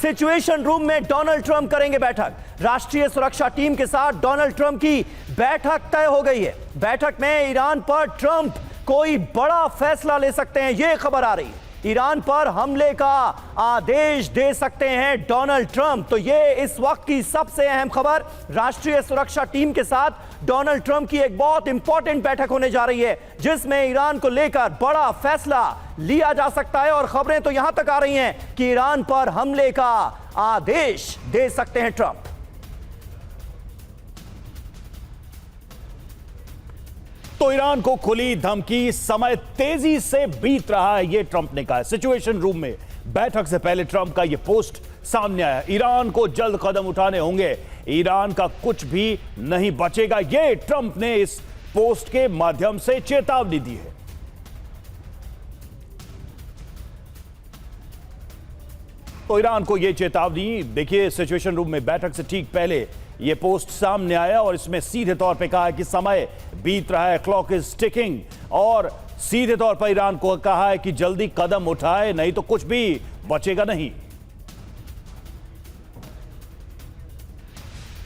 Situation room में Donald Trump करेंगे बैठक। राष्ट्रीय सुरक्षा टीम के साथ डोनाल्ड ट्रंप की बैठक तय हो गई है। बैठक में ईरान पर ट्रंप कोई बड़ा फैसला ले सकते हैं, यह खबर आ रही है। ईरान पर हमले का आदेश दे सकते हैं डोनाल्ड ट्रंप। तो यह इस वक्त की सबसे अहम खबर। राष्ट्रीय सुरक्षा टीम के साथ डोनाल्ड ट्रंप की एक बहुत इंपॉर्टेंट बैठक होने जा रही है, जिसमें ईरान को लेकर बड़ा फैसला लिया जा सकता है। और खबरें तो यहां तक आ रही हैं कि ईरान पर हमले का आदेश दे सकते हैं ट्रंप। तो ईरान को खुली धमकी, समय तेजी से बीत रहा है, यह ट्रंप ने कहा है। सिचुएशन रूम में बैठक से पहले ट्रंप का यह पोस्ट सामने आया। ईरान को जल्द कदम उठाने होंगे, ईरान का कुछ भी नहीं बचेगा, यह ट्रंप ने इस पोस्ट के माध्यम से चेतावनी दी है। तो ईरान को यह चेतावनी, देखिए सिचुएशन रूम में बैठक से ठीक पहले यह पोस्ट सामने आया और इसमें सीधे तौर पे कहा है कि समय बीत रहा है, क्लॉक इज टिकिंग, और सीधे तौर पर ईरान को कहा है कि जल्दी कदम उठाए, नहीं तो कुछ भी बचेगा नहीं।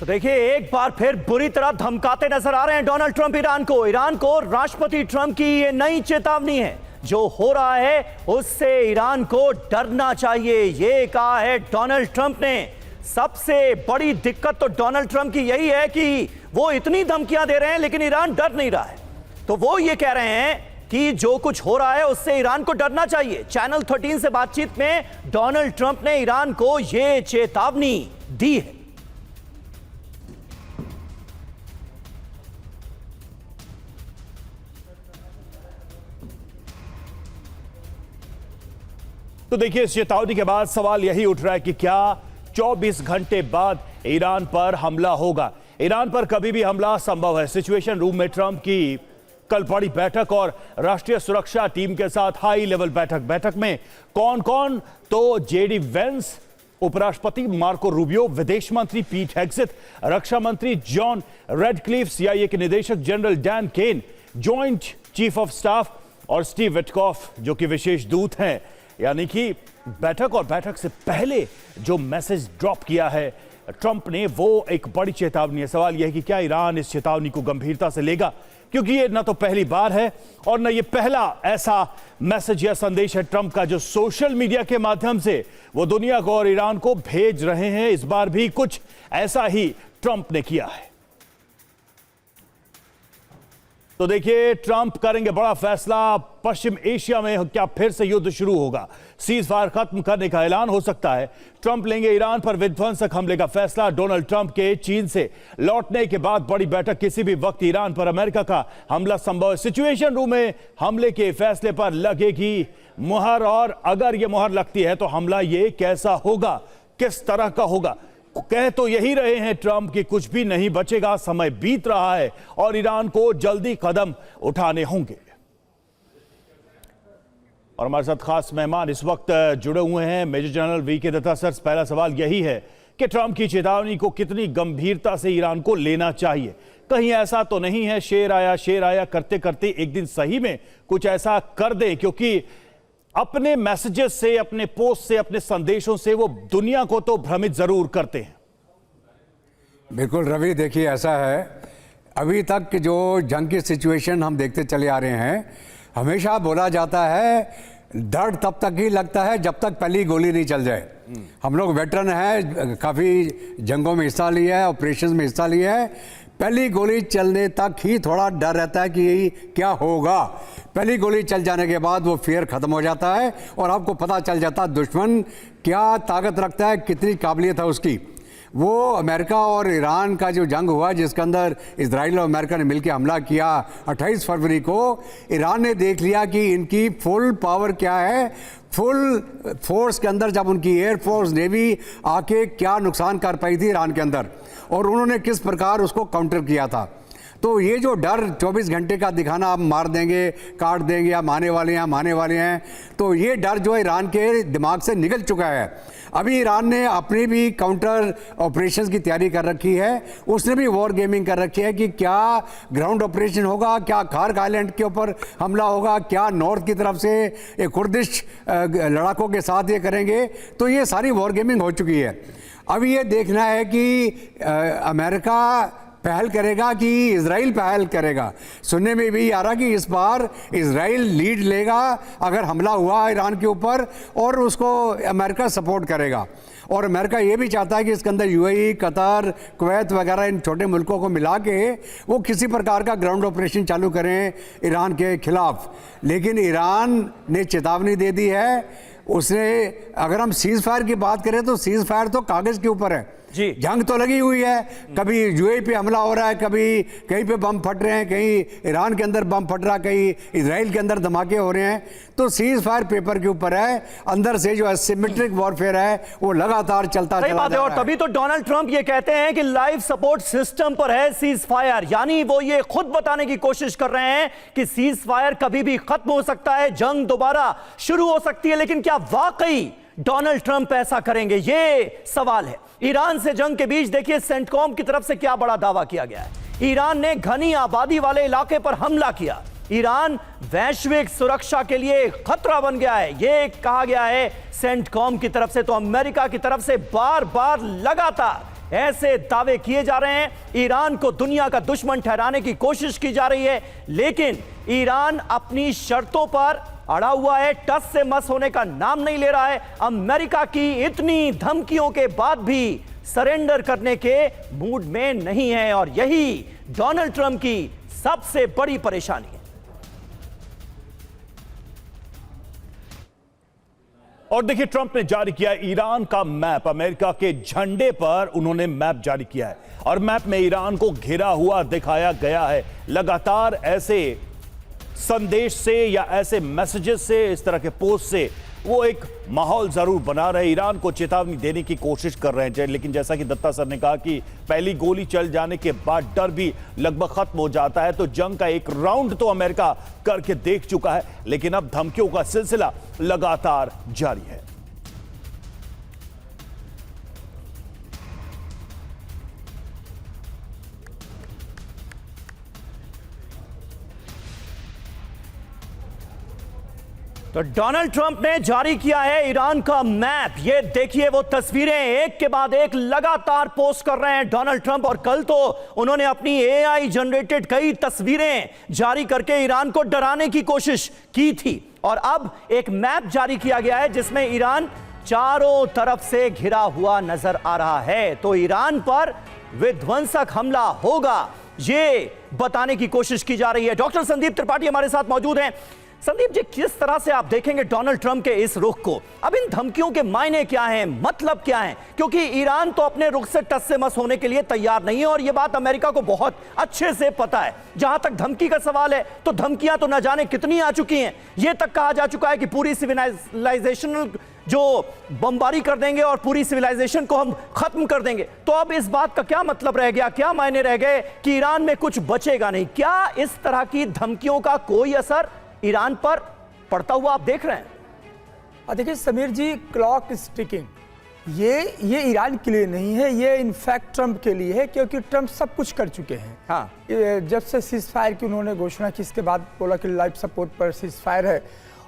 तो देखिए एक बार फिर बुरी तरह धमकाते नजर आ रहे हैं डोनाल्ड ट्रंप ईरान को। ईरान को राष्ट्रपति ट्रंप की यह नई चेतावनी है, जो हो रहा है उससे ईरान को डरना चाहिए, यह कहा है डोनाल्ड ट्रंप ने। सबसे बड़ी दिक्कत तो डोनाल्ड ट्रंप की यही है कि वो इतनी धमकियां दे रहे हैं लेकिन ईरान डर नहीं रहा है। तो वो ये कह रहे हैं कि जो कुछ हो रहा है उससे ईरान को डरना चाहिए। चैनल 13 से बातचीत में डोनाल्ड ट्रंप ने ईरान को यह चेतावनी दी है। तो देखिए इस चेतावनी के बाद सवाल यही उठ रहा है कि क्या 24 घंटे बाद ईरान पर हमला होगा। ईरान पर कभी भी हमला संभव है। सिचुएशन रूम में ट्रंप की कल बड़ी बैठक और राष्ट्रीय सुरक्षा टीम के साथ हाई लेवल बैठक में कौन कौन, तो जेडी वेंस, उपराष्ट्रपति मार्को रूबियो, विदेश मंत्री पीट हेग्सेथ, रक्षा मंत्री जॉन रेडक्लिफ, सीआईए के निदेशक general Dan Caine, joint chief of staff और स्टीव विटकॉफ जो कि विशेष दूत हैं। यानी कि बैठक और बैठक से पहले जो मैसेज ड्रॉप किया है ट्रंप ने, वो एक बड़ी चेतावनी है। सवाल यह है कि क्या ईरान इस चेतावनी को गंभीरता से लेगा, क्योंकि ये न तो पहली बार है और न ये पहला ऐसा मैसेज या संदेश है ट्रंप का जो सोशल मीडिया के माध्यम से वो दुनिया को और ईरान को भेज रहे हैं। इस बार भी कुछ ऐसा ही ट्रंप ने किया है। तो देखिए ट्रंप करेंगे बड़ा फैसला। पश्चिम एशिया में क्या फिर से युद्ध शुरू होगा, सीज फायर खत्म करने का ऐलान हो सकता है। ट्रंप लेंगे ईरान पर विध्वंसक हमले का फैसला। डोनाल्ड ट्रंप के चीन से लौटने के बाद बड़ी बैठक, किसी भी वक्त ईरान पर अमेरिका का हमला संभव है। सिचुएशन रूम में हमले के फैसले पर लगेगी मुहर, और अगर यह मुहर लगती है तो हमला ये कैसा होगा, किस तरह का होगा। कह तो यही रहे हैं ट्रंप कि कुछ भी नहीं बचेगा, समय बीत रहा है और ईरान को जल्दी कदम उठाने होंगे। और हमारे साथ खास मेहमान इस वक्त जुड़े हुए हैं, major general VK Dutta sir. पहला सवाल यही है कि ट्रंप की चेतावनी को कितनी गंभीरता से ईरान को लेना चाहिए। कहीं ऐसा तो नहीं है शेर आया करते करते एक दिन सही में कुछ ऐसा कर दे, क्योंकि अपने मैसेजेस से, अपने पोस्ट से, अपने संदेशों से वो दुनिया को तो भ्रमित जरूर करते हैं। बिल्कुल रवि, देखिए ऐसा है, अभी तक जो जंग की सिचुएशन हम देखते चले आ रहे हैं, हमेशा बोला जाता है डर तब तक ही लगता है जब तक पहली गोली नहीं चल जाए। हम लोग वेटरन हैं, काफ़ी जंगों में हिस्सा लिया है, ऑपरेशन में हिस्सा लिया है। पहली गोली चलने तक ही थोड़ा डर रहता है कि यही क्या होगा। पहली गोली चल जाने के बाद वो फियर ख़त्म हो जाता है और आपको पता चल जाता है दुश्मन क्या ताकत रखता है, कितनी काबिलियत है उसकी। वो अमेरिका और ईरान का जो जंग हुआ, जिसके अंदर इजराइल और अमेरिका ने मिलकर हमला किया 28 फरवरी को, ईरान ने देख लिया कि इनकी फुल पावर क्या है। फुल फोर्स के अंदर जब उनकी एयरफोर्स, नेवी आके क्या नुकसान कर पाई थी ईरान के अंदर, और उन्होंने किस प्रकार उसको काउंटर किया था। तो ये जो डर 24 घंटे का दिखाना, आप मार देंगे, काट देंगे, हम आने वाले हैं, हम आने वाले हैं, तो ये डर जो ईरान के दिमाग से निकल चुका है। अभी ईरान ने अपनी भी काउंटर ऑपरेशंस की तैयारी कर रखी है, उसने भी वॉर गेमिंग कर रखी है कि क्या ग्राउंड ऑपरेशन होगा, क्या खार्क आइलैंड के ऊपर हमला होगा, क्या नॉर्थ की तरफ से एक कुर्दिश लड़ाकों के साथ ये करेंगे। तो ये सारी वॉर गेमिंग हो चुकी है। अब ये देखना है कि अमेरिका पहल करेगा कि इजराइल पहल करेगा। सुनने में भी आ रहा कि इस बार इजराइल लीड लेगा अगर हमला हुआ ईरान के ऊपर, और उसको अमेरिका सपोर्ट करेगा। और अमेरिका ये भी चाहता है कि इसके अंदर यूएई, कतर, कुवैत वगैरह इन छोटे मुल्कों को मिला के वो किसी प्रकार का ग्राउंड ऑपरेशन चालू करें ईरान के खिलाफ। लेकिन ईरान ने चेतावनी दे दी है। उसने, अगर हम सीज फायर की बात करें तो सीज फायर तो कागज के ऊपर है जी, जंग तो लगी हुई है। कभी यूएई पे हमला हो रहा है, कभी कहीं पे बम फट रहे हैं, कहीं ईरान के अंदर बम फट रहा है, कहीं इजराइल के अंदर धमाके हो रहे हैं। तो सीज फायर पेपर के ऊपर है, अंदर से जो एसिमेट्रिक वॉरफेयर है वो लगातार चलता सही बात है। और तभी तो डोनाल्ड ट्रंप ये कहते हैं कि लाइफ सपोर्ट सिस्टम पर है सीज फायर, यानी वो ये खुद बताने की कोशिश कर रहे हैं कि सीज फायर कभी भी खत्म हो सकता है, जंग दोबारा शुरू हो सकती है। लेकिन क्या वाकई डोनाल्ड ट्रंप ऐसा करेंगे, ये सवाल है। ईरान से जंग के बीच देखिए सेंटकॉम की तरफ से क्या बड़ा दावा किया गया है। ईरान ने घनी आबादी वाले इलाके पर हमला किया। ईरान वैश्विक सुरक्षा के लिए खतरा बन गया है, यह कहा गया है सेंटकॉम की तरफ से। तो अमेरिका की तरफ से बार बार लगातार ऐसे दावे किए जा रहे हैं। ईरान को दुनिया का दुश्मन ठहराने की कोशिश की जा रही है, लेकिन ईरान अपनी शर्तों पर अड़ा हुआ है, टस से मस होने का नाम नहीं ले रहा है। अमेरिका की इतनी धमकियों के बाद भी सरेंडर करने के मूड में नहीं है, और यही डोनाल्ड ट्रंप की सबसे बड़ी परेशानी है। और देखिए, ट्रंप ने जारी किया ईरान का मैप। अमेरिका के झंडे पर उन्होंने मैप जारी किया है, और मैप में ईरान को घिरा हुआ दिखाया गया है। लगातार ऐसे संदेश से या ऐसे मैसेजेस से, इस तरह के पोस्ट से वो एक माहौल जरूर बना रहे, ईरान को चेतावनी देने की कोशिश कर रहे हैं। लेकिन जैसा कि दत्ता सर ने कहा कि पहली गोली चल जाने के बाद डर भी लगभग खत्म हो जाता है। तो जंग का एक राउंड तो अमेरिका करके देख चुका है, लेकिन अब धमकियों का सिलसिला लगातार जारी है। तो डोनाल्ड ट्रंप ने जारी किया है ईरान का मैप। ये देखिए वो तस्वीरें एक के बाद एक लगातार पोस्ट कर रहे हैं डोनाल्ड ट्रंप। और कल तो उन्होंने अपनी एआई जनरेटेड कई तस्वीरें जारी करके ईरान को डराने की कोशिश की थी। और अब एक मैप जारी किया गया है जिसमें ईरान चारों तरफ से घिरा हुआ नजर आ रहा है। तो ईरान पर विध्वंसक हमला होगा, ये बताने की कोशिश की जा रही है। डॉक्टर संदीप त्रिपाठी हमारे साथ मौजूद हैं। संदीप जी, किस तरह से आप देखेंगे डोनाल्ड ट्रंप के इस रुख को? अब इन धमकियों के मायने क्या हैं, मतलब क्या हैं? क्योंकि ईरान तो अपने रुख से टस से मस होने के लिए तैयार नहीं है, और यह बात अमेरिका को बहुत अच्छे से पता है। जहां तक धमकी का सवाल है, तो धमकियां तो न जाने कितनी आ चुकी हैं। यह तक कहा जा चुका है कि पूरी सिविलाइजेशन जो बमबारी कर देंगे और पूरी सिविलाइजेशन को हम खत्म कर देंगे। तो अब इस बात का क्या मतलब रह गया, क्या मायने रह गए कि ईरान में कुछ बचेगा नहीं? क्या इस तरह की धमकियों का कोई असर ईरान पर पड़ता हुआ आप देख रहे हैं? देखिए समीर जी, क्लॉक इज टिकिंग। ये ईरान के लिए नहीं है, ये इनफैक्ट ट्रंप के लिए है, क्योंकि ट्रंप सब कुछ कर चुके हैं। हाँ, जब से सीज फायर की उन्होंने घोषणा की, इसके बाद बोला कि लाइफ सपोर्ट पर सीज फायर है,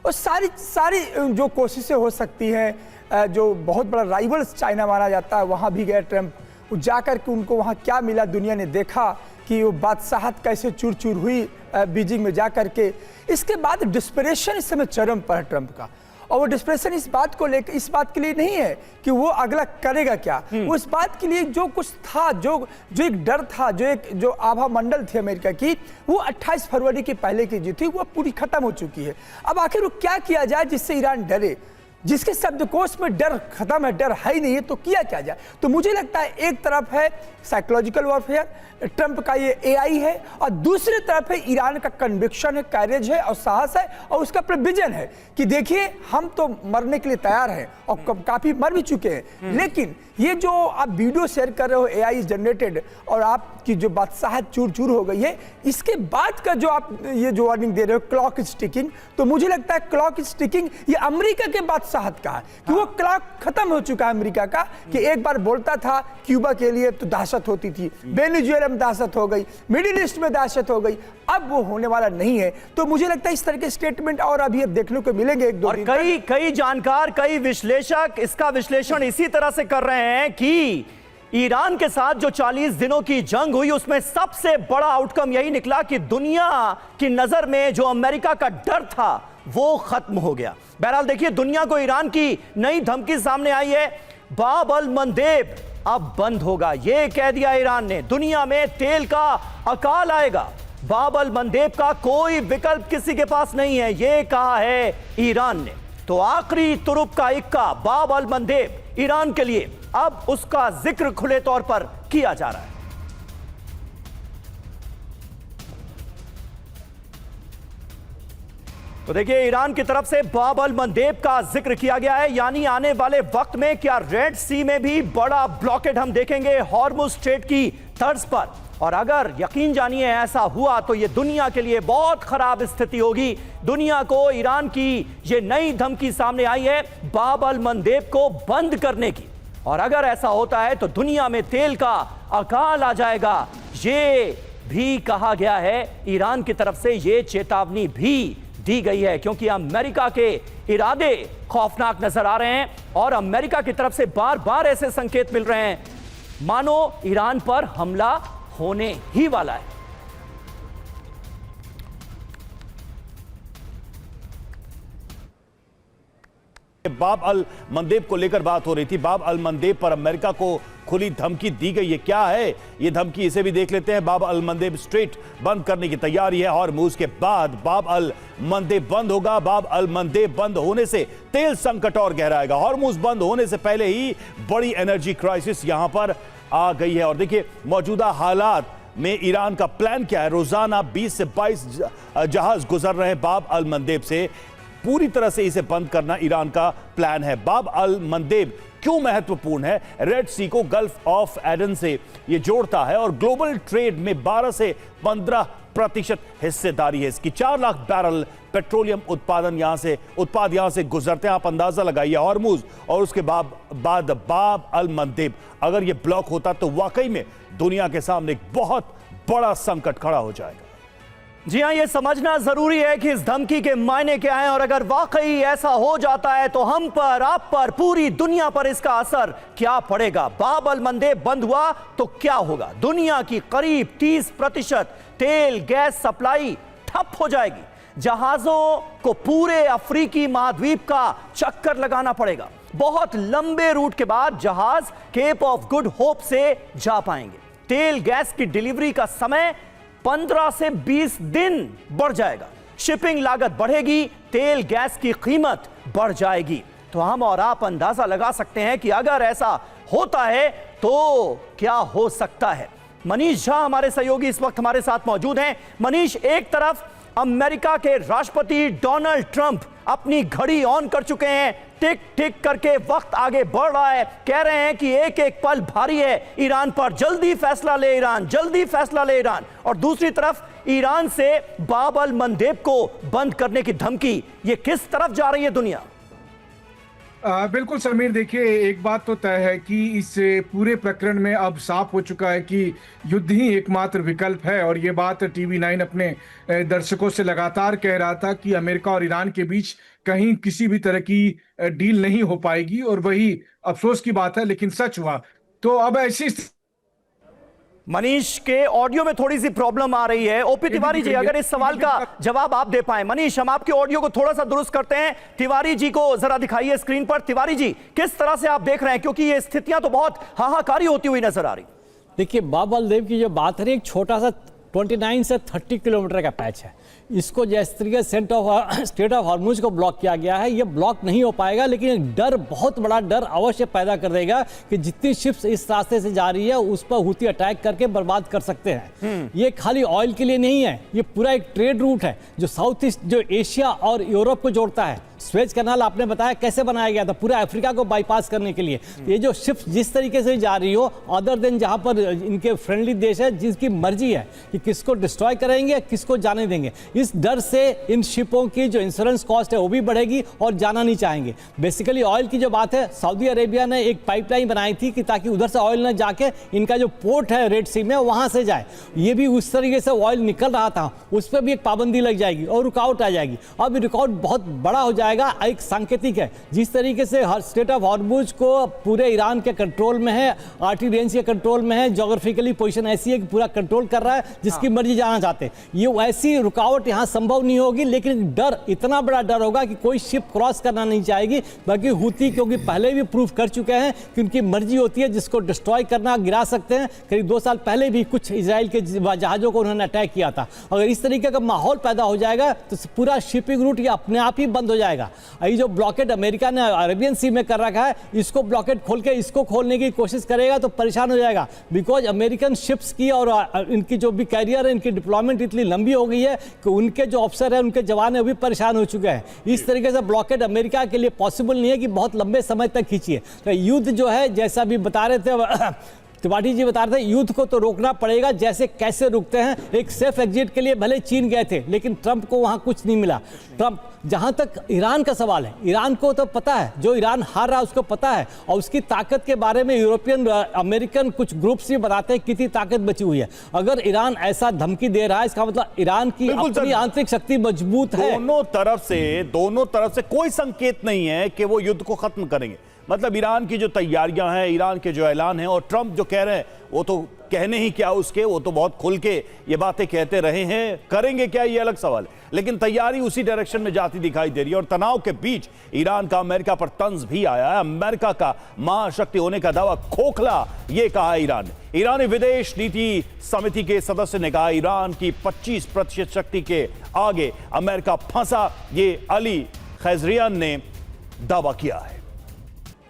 और सारी जो कोशिशें हो सकती हैं, जो बहुत बड़ा राइवल्स चाइना माना जाता है, वहाँ भी गए ट्रंप। जाकर के उनको वहाँ क्या मिला, दुनिया ने देखा कि वो बादशाहत कैसे चूर चूर हुई बीजिंग में जाकर के। इसके बाद डिस्परेशन इस समय चरम पर है ट्रंप का, और वो डिस्परेशन इस बात को लेकर, इस बात के लिए नहीं है कि वो अगला करेगा क्या, वो इस बात के लिए जो कुछ था, जो एक डर था, जो आभा मंडल थी अमेरिका की, वो 28 फरवरी के पहले की जो थी वो पूरी खत्म हो चुकी है। अब आखिर वो क्या किया जाए जिससे ईरान डरे? जिसके शब्दकोश में डर खत्म है, डर है ही नहीं है, तो किया क्या जाए। तो मुझे लगता है एक तरफ है साइकोलॉजिकल वॉरफेयर, ट्रंप का ये एआई है, और दूसरी तरफ है ईरान का कन्विक्शन है, कैरेज है और साहस है, और उसका विजन है कि देखिए हम तो मरने के लिए तैयार हैं और काफी मर भी चुके हैं, लेकिन ये जो आप वीडियो शेयर कर रहे हो एआई जनरेटेड और आपकी जो बादशाहत चूर चूर हो गई है, इसके बाद का जो आप ये जो वार्निंग दे रहे हो क्लॉक इज टिकिंग, तो मुझे लगता है क्लॉक इज टिकिंग ये अमेरिका के बादशाहत का है कि वो क्लॉक खत्म हो चुका है अमेरिका का, कि एक बार बोलता था क्यूबा के लिए तो दहशत होती थी, वेनेजुएला में दहशत हो गई, मिडिल ईस्ट में दहशत हो गई, अब वो होने वाला नहीं है। तो मुझे लगता है इस तरह के स्टेटमेंट और अभी देखने को मिलेंगे एक दो और दिन कई जानकार, कई विश्लेषक इसका विश्लेषण इसी तरह से कर रहे हैं कि ईरान के साथ जो 40 दिनों की जंग हुई उसमें सबसे बड़ा आउटकम यही निकला कि दुनिया की नजर में जो अमेरिका का डर था वो खत्म हो गया। बहरहाल देखिए, दुनिया को ईरान की नई धमकी सामने आई है, बाब अल मंदेब अब बंद होगा, यह कह दिया ईरान ने। दुनिया में तेल का अकाल आएगा, बाब अल मंदेब का कोई विकल्प किसी के पास नहीं है, यह कहा है ईरान ने। तो आखिरी तुरुप का इक्का बाब अल मंदेब ईरान के लिए अब उसका जिक्र खुले तौर पर किया जा रहा है। तो देखिए, ईरान की तरफ से बाब अल मंदेब का जिक्र किया गया है, यानी आने वाले वक्त में क्या रेड सी में भी बड़ा ब्लॉकेड हम देखेंगे हॉर्मुज स्ट्रेट की तर्ज पर। और अगर यकीन जानिए ऐसा हुआ तो यह दुनिया के लिए बहुत खराब स्थिति होगी। दुनिया को ईरान की यह नई धमकी सामने आई है बाब अल मंदेब को बंद करने की, और अगर ऐसा होता है तो दुनिया में तेल का अकाल आ जाएगा। ये भी कहा गया है, ईरान की तरफ से यह चेतावनी भी दी गई है, क्योंकि अमेरिका के इरादे खौफनाक नजर आ रहे हैं और अमेरिका की तरफ से बार बार ऐसे संकेत मिल रहे हैं मानो ईरान पर हमला होने ही वाला है। बाब अल मंदेब को लेकर बात हो रही थी। बाब अल मंदेब पर अमेरिका को खुली धमकी दी गई है। क्या है ये धमकी, इसे भी देख लेते हैं। बाब अल मंदेब स्ट्रेट बंद करने की तैयारी है हॉर्मुज के बाद बाब अल मंदेब बंद होगा। बाब अल मंदेब बंद होने से तेल संकट और गहराएगा। हॉर्मुज बंद होने से पहले ही बड़ी एनर्जी क्राइसिस यहां पर आ गई है। और देखिए, मौजूदा हालात में ईरान का प्लान क्या है। रोजाना 20 से 22 जहाज गुजर रहे हैं बाब अल मंदेब से। पूरी तरह से इसे बंद करना ईरान का प्लान है। बाब अल मंदेब क्यों महत्वपूर्ण है? रेड सी को गल्फ ऑफ एडन से यह जोड़ता है और ग्लोबल ट्रेड में 12 से 15% हिस्सेदारी है इसकी। 4 लाख बैरल पेट्रोलियम उत्पाद यहां से गुजरते हैं। आप अंदाजा लगाइए, हॉर्मुज और उसके बाद बाब अल मंदेब अगर यह ब्लॉक होता तो वाकई में दुनिया के सामने एक बहुत बड़ा संकट खड़ा हो जाएगा। जी हां, यह समझना जरूरी है कि इस धमकी के मायने क्या हैं, और अगर वाकई ऐसा हो जाता है तो हम पर, आप पर, पूरी दुनिया पर इसका असर क्या पड़ेगा। बाब अल मंदेब बंद हुआ तो क्या होगा? दुनिया की करीब 30% तेल गैस सप्लाई ठप हो जाएगी। जहाजों को पूरे अफ्रीकी महाद्वीप का चक्कर लगाना पड़ेगा। बहुत लंबे रूट के बाद जहाज केप ऑफ गुड होप से जा पाएंगे। तेल गैस की डिलीवरी का समय 15 से 20 दिन बढ़ जाएगा। शिपिंग लागत बढ़ेगी, तेल गैस की कीमत बढ़ जाएगी। तो हम और आप अंदाजा लगा सकते हैं कि अगर ऐसा होता है तो क्या हो सकता है। मनीष झा हमारे सहयोगी इस वक्त हमारे साथ मौजूद हैं। मनीष, एक तरफ अमेरिका के राष्ट्रपति डोनाल्ड ट्रंप अपनी घड़ी ऑन कर चुके हैं, टिक टिक करके वक्त आगे बढ़ रहा है, कह रहे हैं कि एक एक पल भारी है ईरान पर, जल्दी फैसला ले ईरान, जल्दी फैसला ले ईरान। और दूसरी तरफ ईरान से बाब अल मंदेब को बंद करने की धमकी, ये किस तरफ जा रही है दुनिया? बिल्कुल समीर, देखिए एक बात तो तय है कि इस पूरे प्रकरण में अब साफ हो चुका है कि युद्ध ही एकमात्र विकल्प है। और ये बात TV9 अपने दर्शकों से लगातार कह रहा था कि अमेरिका और ईरान के बीच कहीं किसी भी तरह की डील नहीं हो पाएगी, और वही अफसोस की बात है, लेकिन सच हुआ। तो अब ऐसी मनीष के ऑडियो में थोड़ी सी प्रॉब्लम आ रही है। ओपी तिवारी जी, अगर इस सवाल का जवाब आप दे पाए। मनीष, हम आपके ऑडियो को थोड़ा सा दुरुस्त करते हैं, तिवारी जी को जरा दिखाइए स्क्रीन पर। तिवारी जी, किस तरह से आप देख रहे हैं, क्योंकि ये स्थितियां तो बहुत हाहाकारी होती हुई नजर आ रही। देखिए, बाब अल मंदेब की जो बात है, एक छोटा सा 29 से 30 किलोमीटर का पैच है। इसको जिस तरीके से स्टेट ऑफ हॉर्मुज को ब्लॉक किया गया है, ये ब्लॉक नहीं हो पाएगा, लेकिन एक डर, बहुत बड़ा डर अवश्य पैदा कर देगा कि जितनी शिप्स इस रास्ते से जा रही है उस पर हुती अटैक करके बर्बाद कर सकते हैं। ये खाली ऑयल के लिए नहीं है, ये पूरा एक ट्रेड रूट है जो साउथ ईस्ट, जो एशिया और यूरोप को जोड़ता है। स्वेज कैनाल आपने बताया कैसे बनाया गया था, पूरा अफ्रीका को बाईपास करने के लिए। ये जो शिप्स जिस तरीके से जा रही हो, अदर देन जहां पर इनके फ्रेंडली देश है जिसकी मर्जी है कि किसको डिस्ट्रॉय करेंगे, किसको जाने देंगे, इस डर से इन शिपों की जो इंश्योरेंस कॉस्ट है वो भी बढ़ेगी और जाना नहीं चाहेंगे। बेसिकली ऑयल की जो बात है, सऊदी अरेबिया ने एक पाइपलाइन बनाई थी कि ताकि उधर से ऑयल न जाके इनका जो पोर्ट है रेड सी में वहां से जाए। ये भी उस तरीके से ऑयल निकल रहा था, उस पर भी एक पाबंदी लग जाएगी और रुकावट आ जाएगी। अब रुकावट बहुत बड़ा हो जाएगा, एक सांकेतिक है। जिस तरीके से हर स्टेट ऑफ हॉर्मुज को पूरे ईरान के कंट्रोल में है, आर्टी रेंज के कंट्रोल में है, ज्योग्राफिकली पोजीशन ऐसी है कि पूरा कंट्रोल कर रहा है, जिसकी मर्जी जाना चाहते हैं। ये वैसी रुकावट यहां संभव नहीं होगी, लेकिन डर, इतना बड़ा डर होगा कि कोई शिप क्रॉस करना नहीं चाहेगी। बाकी हुती क्योंकि पहले भी प्रूफ कर चुके हैं कि उनकी मर्जी होती है, जिसको डिस्ट्रॉय करना, गिरा सकते हैं। करीब 2 साल पहले भी कुछ इजराइल के जहाजों को उन्होंने अटैक किया था। अगर इस तरीके का माहौल पैदा हो जाएगा तो पूरा शिपिंग रूट ये अपने आप ही बंद हो जाएगा। ये जो ब्लॉकेड अमेरिका ने अरेबियन सी में कर रखा है, इसको ब्लॉकेड खोल के इसको खोलने की कोशिश करेगा तो परेशान हो जाएगा। बिकॉज अमेरिकन शिप्स की और इनकी जो भी कैरियर है, इनकी डिप्लॉयमेंट इतनी लंबी हो गई है कि उनके जो अफसर है, उनके जवान है, वो भी परेशान हो चुके हैं। इस तरीके से ब्लॉकेड अमेरिका के लिए पॉसिबल नहीं है कि बहुत लंबे समय तक खींचिए। तो युद्ध जो है, जैसा भी बता रहे थे त्रिपाठी जी बता रहे थे, युद्ध को तो रोकना पड़ेगा। जैसे कैसे रुकते हैं, एक सेफ एग्जिट के लिए भले चीन गए थे, लेकिन ट्रंप को वहां कुछ नहीं मिला। ट्रंप, जहां तक ईरान का सवाल है, ईरान को तो पता है, जो ईरान हार रहा है उसको पता है, और उसकी ताकत के बारे में यूरोपियन, अमेरिकन कुछ ग्रुप्स भी बताते हैं कितनी ताकत बची हुई है। अगर ईरान ऐसा धमकी दे रहा है, इसका मतलब ईरान की अपनी आंतरिक शक्ति मजबूत है। दोनों तरफ से कोई संकेत नहीं है कि वो युद्ध को खत्म करेंगे। मतलब ईरान की जो तैयारियां हैं, ईरान के जो ऐलान हैं, और ट्रंप जो कह रहे हैं, वो तो कहने ही क्या उसके, वो तो बहुत खुल के ये बातें कहते रहे हैं। करेंगे क्या, ये अलग सवाल है, लेकिन तैयारी उसी डायरेक्शन में जाती दिखाई दे रही है। और तनाव के बीच ईरान का अमेरिका पर तंज भी आया है। अमेरिका का महाशक्ति होने का दावा खोखला, ये कहा ईरान ने। ईरानी विदेश नीति समिति के सदस्य ने कहा ईरान की 25% शक्ति के आगे अमेरिका फंसा। ये अली खैजरियान ने दावा किया है।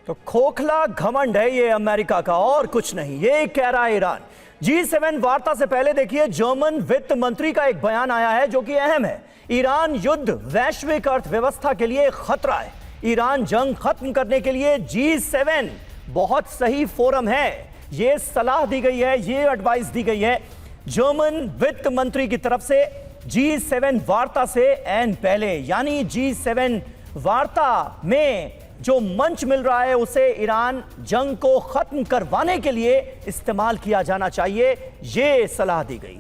तो खोखला घमंड है ये अमेरिका का, और कुछ नहीं, ये कह रहा है ईरान। G7 वार्ता से पहले देखिए, जर्मन वित्त मंत्री का एक बयान आया है जो कि अहम है। ईरान युद्ध वैश्विक अर्थव्यवस्था के लिए खतरा है। ईरान जंग खत्म करने के लिए G7 बहुत सही फोरम है, ये सलाह दी गई है, ये एडवाइस दी गई है जर्मन वित्त मंत्री की तरफ से G7 वार्ता से एन पहले। यानी G7 वार्ता में जो मंच मिल रहा है उसे ईरान जंग को खत्म करवाने के लिए इस्तेमाल किया जाना चाहिए, ये सलाह दी गई।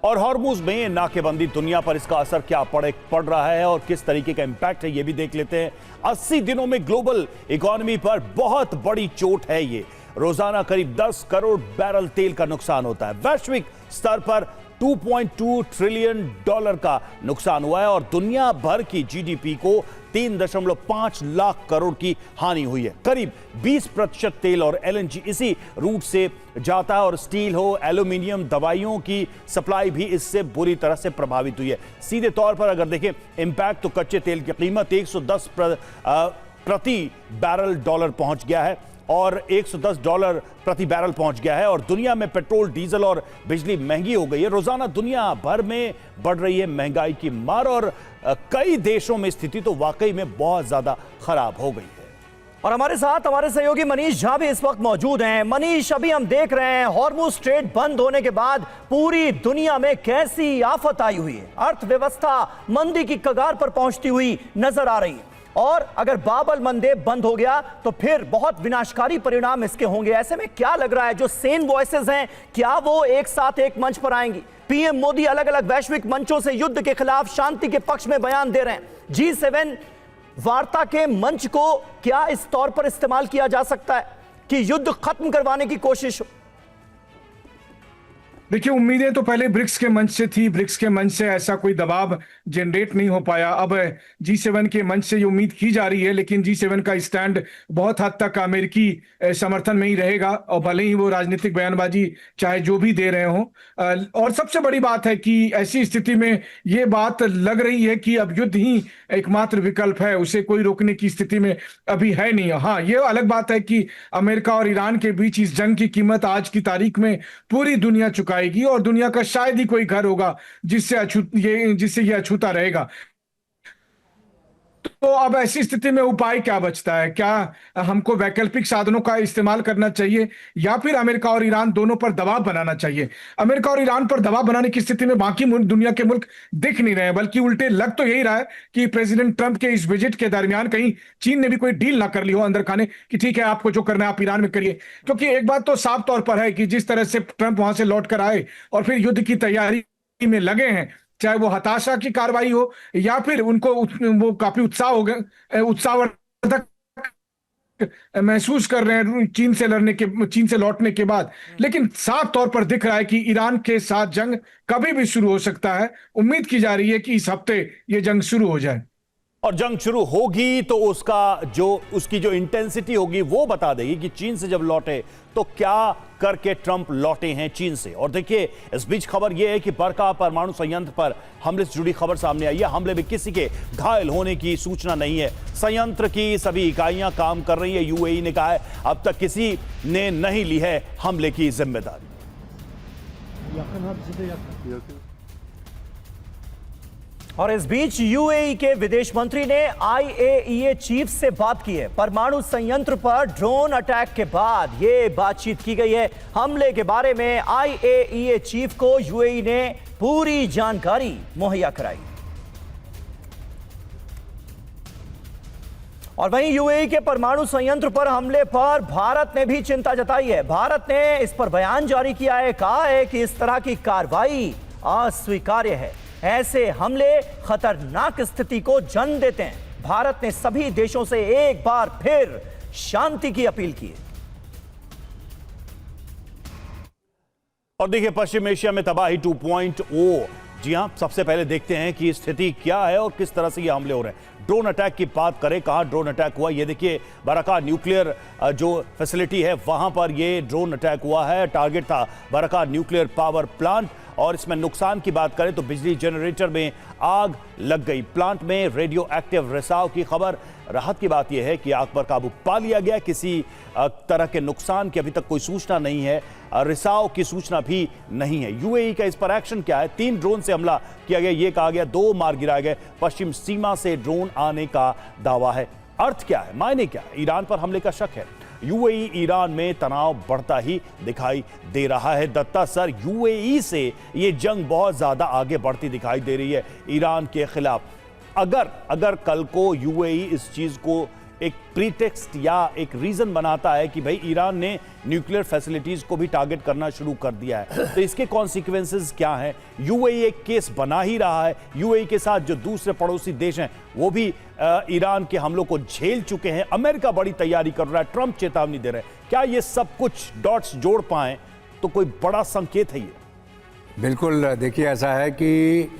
और हॉर्मुज में नाकेबंदी, दुनिया पर इसका असर क्या पड़ रहा है और किस तरीके का इंपैक्ट है, ये भी देख लेते हैं। 80 दिनों में ग्लोबल इकोनॉमी पर बहुत बड़ी चोट है ये। रोजाना करीब 10 करोड़ बैरल तेल का नुकसान होता है। वैश्विक स्तर पर 2.2 ट्रिलियन डॉलर का नुकसान हुआ है और दुनिया भर की जीडीपी को 3.5 लाख करोड़ की हानि हुई है। करीब 20% तेल और एलएनजी इसी रूट से जाता है और स्टील हो, एल्यूमिनियम, दवाइयों की सप्लाई भी इससे बुरी तरह से प्रभावित हुई है। सीधे तौर पर अगर देखें इंपैक्ट, तो कच्चे तेल की कीमत 110 प्रति बैरल डॉलर पहुंच गया है और 110 डॉलर प्रति बैरल पहुंच गया है। और दुनिया में पेट्रोल, डीजल और बिजली महंगी हो गई है। रोजाना दुनिया भर में बढ़ रही है महंगाई की मार और कई देशों में स्थिति तो वाकई में बहुत ज्यादा खराब हो गई है। और हमारे साथ हमारे सहयोगी मनीष झा भी इस वक्त मौजूद हैं। मनीष, अभी हम देख रहे हैं हॉर्मुज स्ट्रेट बंद होने के बाद पूरी दुनिया में कैसी आफत आई हुई है। अर्थव्यवस्था मंदी की कगार पर पहुंचती हुई नजर आ रही है और अगर बाबल मंदेब बंद हो गया तो फिर बहुत विनाशकारी परिणाम इसके होंगे। ऐसे में क्या लग रहा है, जो सेन वॉइसेस हैं, क्या वो एक साथ एक मंच पर आएंगी? पीएम मोदी अलग अलग वैश्विक मंचों से युद्ध के खिलाफ शांति के पक्ष में बयान दे रहे हैं। G7 वार्ता के मंच को क्या इस तौर पर इस्तेमाल किया जा सकता है कि युद्ध खत्म करवाने की कोशिश हो? देखिए, उम्मीदें तो पहले ब्रिक्स के मंच से थी। ब्रिक्स के मंच से ऐसा कोई दबाव जनरेट नहीं हो पाया। अब G7 के मंच से ये उम्मीद की जा रही है, लेकिन G7 का स्टैंड बहुत हद तक अमेरिकी समर्थन में ही रहेगा, और भले ही वो राजनीतिक बयानबाजी चाहे जो भी दे रहे हों। और सबसे बड़ी बात है कि ऐसी स्थिति में ये बात लग रही है कि अब युद्ध ही एकमात्र विकल्प है, उसे कोई रोकने की स्थिति में अभी है नहीं। हाँ, ये अलग बात है कि अमेरिका और ईरान के बीच इस जंग की कीमत आज की तारीख में पूरी दुनिया चुकाएगी, और दुनिया का शायद ही कोई घर होगा जिससे ये अछूता रहेगा। तो अब ऐसी स्थिति में उपाय क्या बचता है? क्या हमको वैकल्पिक साधनों का इस्तेमाल करना चाहिए, या फिर अमेरिका और ईरान दोनों पर दबाव बनाना चाहिए? अमेरिका और ईरान पर दबाव बनाने की स्थिति में बाकी दुनिया के मुल्क दिख नहीं रहे, बल्कि उल्टे लग तो यही रहा है कि प्रेसिडेंट ट्रंप के इस विजिट के दरमियान कहीं चीन ने भी कोई डील ना कर ली हो अंदर खाने कि ठीक है, आपको जो करना है आप ईरान में करिए। क्योंकि एक बात तो साफ तौर पर है कि जिस तरह से ट्रंप वहां से लौट कर आए और फिर युद्ध की तैयारी में लगे हैं, चाहे वो हताशा की कार्रवाई हो या फिर उनको वो काफी उत्साहवर्धक महसूस कर रहे हैं चीन से लौटने के बाद। लेकिन साफ तौर पर दिख रहा है कि ईरान के साथ जंग कभी भी शुरू हो सकता है। उम्मीद की जा रही है कि इस हफ्ते ये जंग शुरू हो जाए, और जंग शुरू होगी तो उसकी जो इंटेंसिटी होगी वो बता देगी कि चीन से जब लौटे तो क्या करके ट्रंप लौटे हैं चीन से। और देखिए, इस बीच खबर यह है कि बरका परमाणु संयंत्र पर हमले से जुड़ी खबर सामने आई है। हमले में किसी के घायल होने की सूचना नहीं है। संयंत्र की सभी इकाइयां काम कर रही है। यूएई ने कहा है अब तक किसी ने नहीं ली है हमले की जिम्मेदारी। और इस बीच यूएई के विदेश मंत्री ने आईएईए चीफ से बात की है। परमाणु संयंत्र पर ड्रोन अटैक के बाद यह बातचीत की गई है। हमले के बारे में आईएईए चीफ को यूएई ने पूरी जानकारी मुहैया कराई। और वहीं यूएई के परमाणु संयंत्र पर हमले पर भारत ने भी चिंता जताई है। भारत ने इस पर बयान जारी किया है, कहा है कि इस तरह की कार्रवाई अस्वीकार्य है। ऐसे हमले खतरनाक स्थिति को जन्म देते हैं। भारत ने सभी देशों से एक बार फिर शांति की अपील की है। और देखिए, पश्चिम एशिया में तबाही 2.0। जी हां, सबसे पहले देखते हैं कि स्थिति क्या है और किस तरह से ये हमले हो रहे हैं। ड्रोन अटैक की बात करें, कहां ड्रोन अटैक हुआ, ये देखिए बरका न्यूक्लियर जो फैसिलिटी है वहां पर ये ड्रोन अटैक हुआ है। टारगेट था बरका न्यूक्लियर पावर प्लांट, और इसमें नुकसान की बात करें तो बिजली जनरेटर में आग लग गई। प्लांट में रेडियो एक्टिव रिसाव की खबर। राहत की बात यह है कि आग पर काबू पा लिया गया। किसी तरह के नुकसान की अभी तक कोई सूचना नहीं है, रिसाव की सूचना भी नहीं है। यूएई का इस पर एक्शन क्या है? 3 ड्रोन से हमला किया गया, यह कहा गया, 2 मार गिराए गए। पश्चिम सीमा से ड्रोन आने का दावा है। अर्थ क्या है, मायने क्या है? ईरान पर हमले का शक है। यूएई ईरान में तनाव बढ़ता ही दिखाई दे रहा है। दत्ता सर, यूएई से ये जंग बहुत ज्यादा आगे बढ़ती दिखाई दे रही है ईरान के खिलाफ। अगर कल को यूएई इस चीज को एक प्रीटेक्स्ट या एक रीजन बनाता है कि भाई ईरान ने न्यूक्लियर फैसिलिटीज को भी टारगेट करना शुरू कर दिया है, तो इसके कॉन्सिक्वेंसेस क्या हैं? यूएई एक केस बना ही रहा है। यूएई के साथ जो दूसरे पड़ोसी देश हैं वो भी ईरान के हमलों को झेल चुके हैं। अमेरिका बड़ी तैयारी कर रहा है, ट्रंप चेतावनी दे रहे हैं। क्या ये सब कुछ डॉट्स जोड़ पाए तो कोई बड़ा संकेत है ये? बिल्कुल, देखिए ऐसा है कि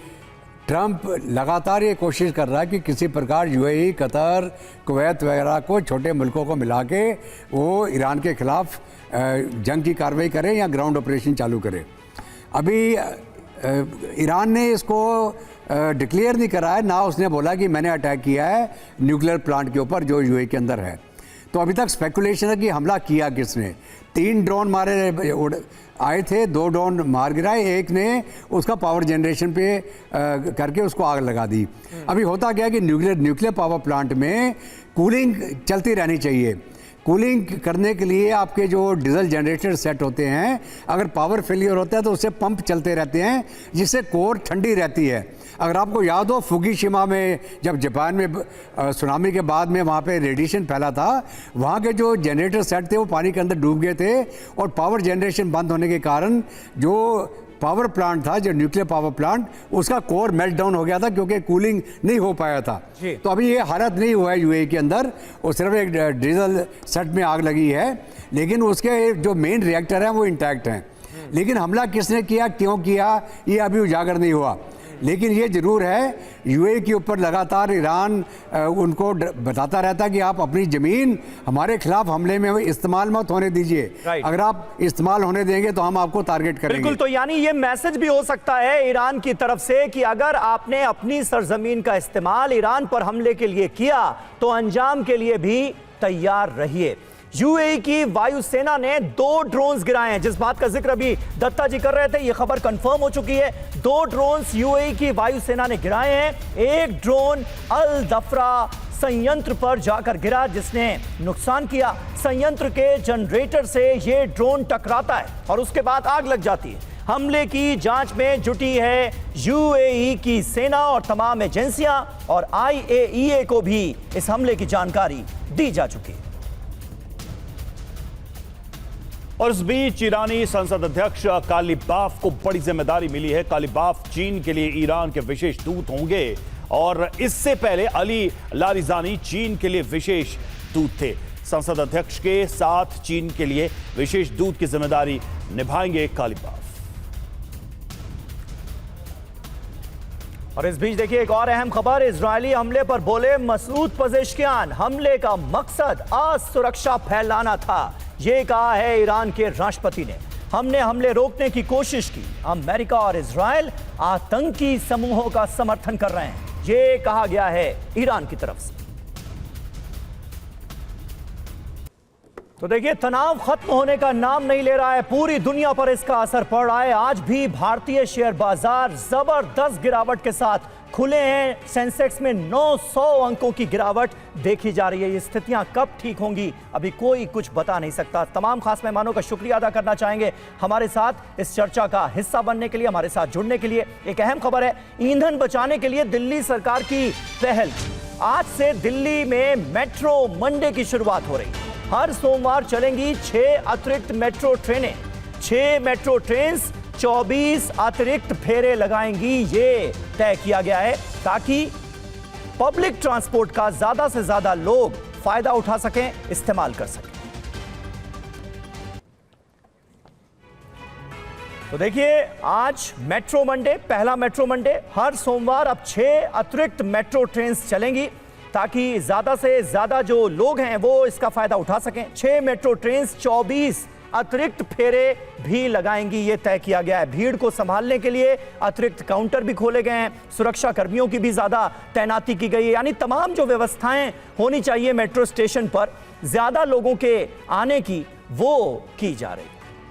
ट्रंप लगातार ये कोशिश कर रहा है कि किसी प्रकार यूएई, कतर, कुवैत वगैरह को, छोटे मुल्कों को मिला के वो ईरान के खिलाफ जंग की कार्रवाई करे या ग्राउंड ऑपरेशन चालू करे। अभी ईरान ने इसको डिक्लेयर नहीं करा है, ना उसने बोला कि मैंने अटैक किया है न्यूक्लियर प्लांट के ऊपर जो यूएई के अंदर है। तो अभी तक स्पेकुलेशन है कि हमला किया किसने। 3 ड्रोन आए थे, 2 ड्रोन मार गिराए, एक ने उसका पावर जनरेशन पे करके उसको आग लगा दी। अभी होता क्या है कि न्यूक्लियर पावर प्लांट में कूलिंग चलती रहनी चाहिए। कूलिंग करने के लिए आपके जो डीजल जनरेटर सेट होते हैं, अगर पावर फेलियर होता है तो उससे पंप चलते रहते हैं जिससे कोर ठंडी रहती है। अगर आपको याद हो, फुकुशिमा में जब जापान में सुनामी के बाद में वहाँ पे रेडिएशन फैला था, वहाँ के जो जनरेटर सेट थे वो पानी के अंदर डूब गए थे, और पावर जनरेशन बंद होने के कारण जो पावर प्लांट था, जो न्यूक्लियर पावर प्लांट, उसका कोर मेल्ट डाउन हो गया था क्योंकि कूलिंग नहीं हो पाया था। तो अभी ये हालत नहीं हुआ है यूएई के अंदर, वो सिर्फ एक डीजल सेट में आग लगी है, लेकिन उसके जो मेन रिएक्टर हैं वो इंटैक्ट हैं। लेकिन हमला किसने किया, क्यों किया, ये अभी उजागर नहीं हुआ। लेकिन ये जरूर है, यूएई के ऊपर लगातार ईरान उनको बताता रहता है कि आप अपनी ज़मीन हमारे खिलाफ हमले में इस्तेमाल मत होने दीजिए। अगर आप इस्तेमाल होने देंगे तो हम आपको टारगेट करेंगे। बिल्कुल, तो यानी ये मैसेज भी हो सकता है ईरान की तरफ से कि अगर आपने अपनी सरजमीन का इस्तेमाल ईरान पर हमले के लिए किया तो अंजाम के लिए भी तैयार रहिए। यूएई की वायुसेना ने 2 ड्रोन्स गिराए हैं, जिस बात का जिक्र अभी दत्ता जी कर रहे थे, यह खबर कंफर्म हो चुकी है। 2 ड्रोन्स यूएई की वायुसेना ने गिराए हैं। एक ड्रोन अल दफरा संयंत्र पर जाकर गिरा, जिसने नुकसान किया। संयंत्र के जनरेटर से यह ड्रोन टकराता है और उसके बाद आग लग जाती है। हमले की जांच में जुटी है यूएई की सेना और तमाम एजेंसियां, और आईएईए को भी इस हमले की जानकारी दी जा चुकी है। और इस बीच ईरानी संसद अध्यक्ष कालिबाफ को बड़ी जिम्मेदारी मिली है। कालिबाफ चीन के लिए ईरान के विशेष दूत होंगे और इससे पहले अली लारिजानी चीन के लिए विशेष दूत थे। संसद अध्यक्ष के साथ चीन के लिए विशेष दूत की जिम्मेदारी निभाएंगे कालिबाफ। और इस बीच देखिए एक और अहम खबर, इजरायली हमले पर बोले मसूद पजेश्कियान, हमले का मकसद असुरक्षा फैलाना था, ये कहा है ईरान के राष्ट्रपति ने। हमने हमले रोकने की कोशिश की। अमेरिका और इजरायल आतंकी समूहों का समर्थन कर रहे हैं, ये कहा गया है ईरान की तरफ से। तो देखिए, तनाव खत्म होने का नाम नहीं ले रहा है, पूरी दुनिया पर इसका असर पड़ रहा है। आज भी भारतीय शेयर बाजार जबरदस्त गिरावट के साथ खुले हैं। सेंसेक्स में 900 अंकों की गिरावट देखी जा रही है। ये स्थितियां कब ठीक होंगी अभी कोई कुछ बता नहीं सकता। तमाम खास मेहमानों का शुक्रिया अदा करना चाहेंगे हमारे साथ इस चर्चा का हिस्सा बनने के लिए, हमारे साथ जुड़ने के लिए। एक अहम खबर है, ईंधन बचाने के लिए दिल्ली सरकार की पहल। आज से दिल्ली में मेट्रो मंडे की शुरुआत हो रही है। हर सोमवार चलेंगी 6 अतिरिक्त मेट्रो ट्रेनें। 6 मेट्रो ट्रेन 24 अतिरिक्त फेरे लगाएंगी, ये तय किया गया है ताकि पब्लिक ट्रांसपोर्ट का ज्यादा से ज्यादा लोग फायदा उठा सकें, इस्तेमाल कर सकें। तो देखिए, आज मेट्रो मंडे, पहला मेट्रो मंडे। हर सोमवार अब 6 अतिरिक्त मेट्रो ट्रेन चलेंगी ताकि ज्यादा से ज्यादा जो लोग हैं वो इसका फायदा उठा सकें। 6 मेट्रो ट्रेन 24 अतिरिक्त फेरे भी लगाएंगी, ये तय किया गया है। भीड़ को संभालने के लिए अतिरिक्त काउंटर भी खोले गए हैं, सुरक्षा कर्मियों की भी ज्यादा तैनाती की गई है। यानी तमाम जो व्यवस्थाएं होनी चाहिए मेट्रो स्टेशन पर ज्यादा लोगों के आने की, वो की जा रही है।